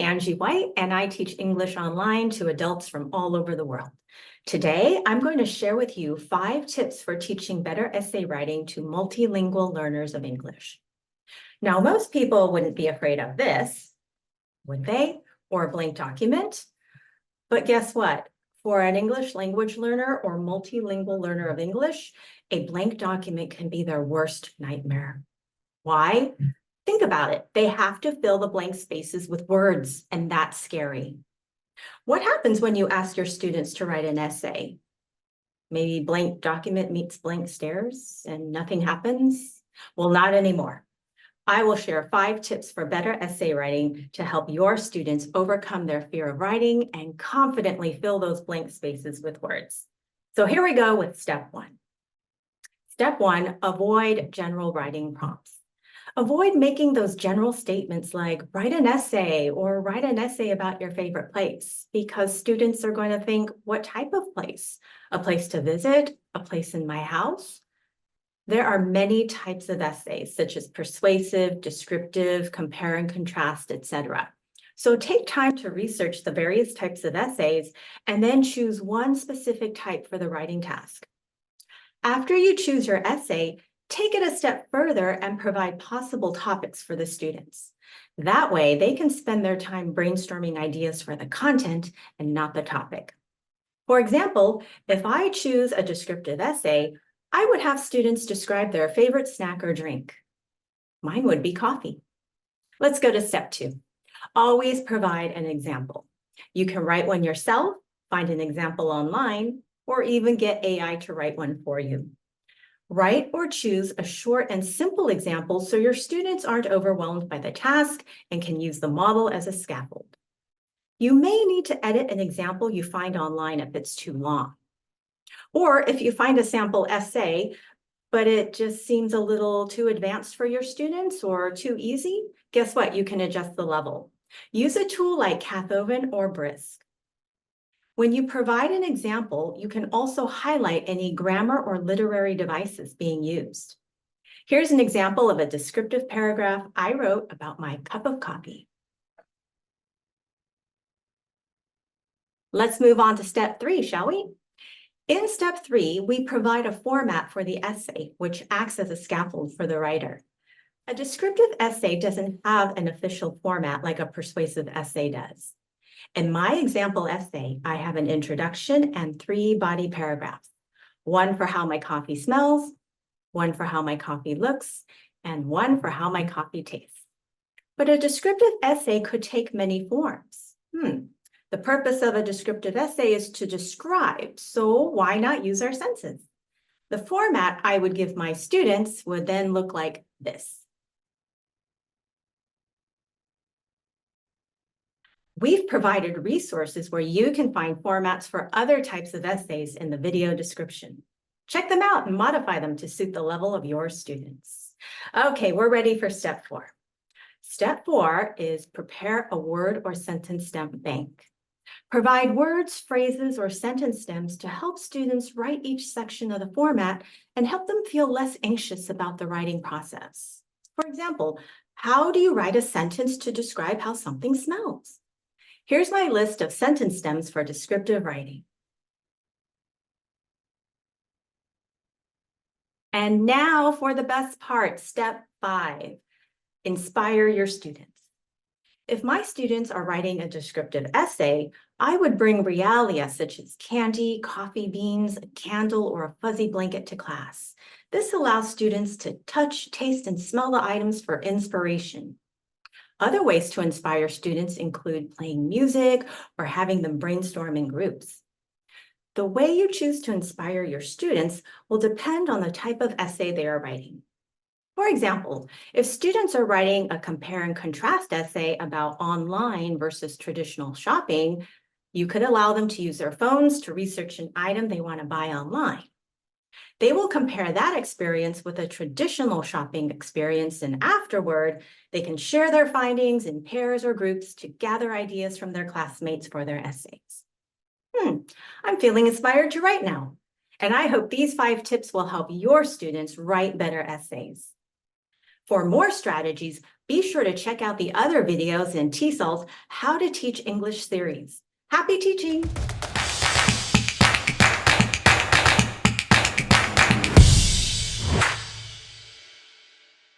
Angie White, and I teach English online to adults from all over the world. Today, I'm going to share with you 5 tips for teaching better essay writing to multilingual learners of English. Now, most people wouldn't be afraid of this, would they? Or a blank document? But guess what? For an English language learner or multilingual learner of English, a blank document can be their worst nightmare. Why? Think about it. They have to fill the blank spaces with words, and that's scary. What happens when you ask your students to write an essay? Maybe blank document meets blank stares and nothing happens? Well, not anymore. I will share 5 tips for better essay writing to help your students overcome their fear of writing and confidently fill those blank spaces with words. So here we go with step 1. Step 1, avoid general writing prompts. Avoid making those general statements like write an essay or write an essay about your favorite place, because students are going to think, what type of place? A place to visit? A place in my house? There are many types of essays, such as persuasive, descriptive, compare and contrast, etc. So take time to research the various types of essays and then choose one specific type for the writing task. After you choose your essay, take it a step further and provide possible topics for the students. That way, they can spend their time brainstorming ideas for the content and not the topic. For example, if I choose a descriptive essay, I would have students describe their favorite snack or drink. Mine would be coffee. Let's go to step 2. Always provide an example. You can write one yourself, find an example online, or even get AI to write one for you. Write or choose a short and simple example so your students aren't overwhelmed by the task and can use the model as a scaffold. You may need to edit an example you find online if it's too long. Or if you find a sample essay, but it just seems a little too advanced for your students or too easy, guess what? You can adjust the level. Use a tool like Cathoven or Brisk. When you provide an example, you can also highlight any grammar or literary devices being used. Here's an example of a descriptive paragraph I wrote about my cup of coffee. Let's move on to step 3, shall we? In step 3, we provide a format for the essay, which acts as a scaffold for the writer. A descriptive essay doesn't have an official format like a persuasive essay does. In my example essay, I have an introduction and 3 body paragraphs, one for how my coffee smells, one for how my coffee looks, and one for how my coffee tastes. But a descriptive essay could take many forms. The purpose of a descriptive essay is to describe, so why not use our senses? The format I would give my students would then look like this. We've provided resources where you can find formats for other types of essays in the video description. Check them out and modify them to suit the level of your students. Okay, we're ready for step 4. Step 4 is prepare a word or sentence stem bank. Provide words, phrases, or sentence stems to help students write each section of the format and help them feel less anxious about the writing process. For example, how do you write a sentence to describe how something smells? Here's my list of sentence stems for descriptive writing. And now for the best part, step 5, inspire your students. If my students are writing a descriptive essay, I would bring realia such as candy, coffee beans, a candle, or a fuzzy blanket to class. This allows students to touch, taste, and smell the items for inspiration. Other ways to inspire students include playing music or having them brainstorm in groups. The way you choose to inspire your students will depend on the type of essay they are writing. For example, if students are writing a compare and contrast essay about online versus traditional shopping, you could allow them to use their phones to research an item they want to buy online. They will compare that experience with a traditional shopping experience, and afterward, they can share their findings in pairs or groups to gather ideas from their classmates for their essays. I'm feeling inspired to write now, and I hope these 5 tips will help your students write better essays. For more strategies, be sure to check out the other videos in TESOL's How to Teach English series. Happy teaching!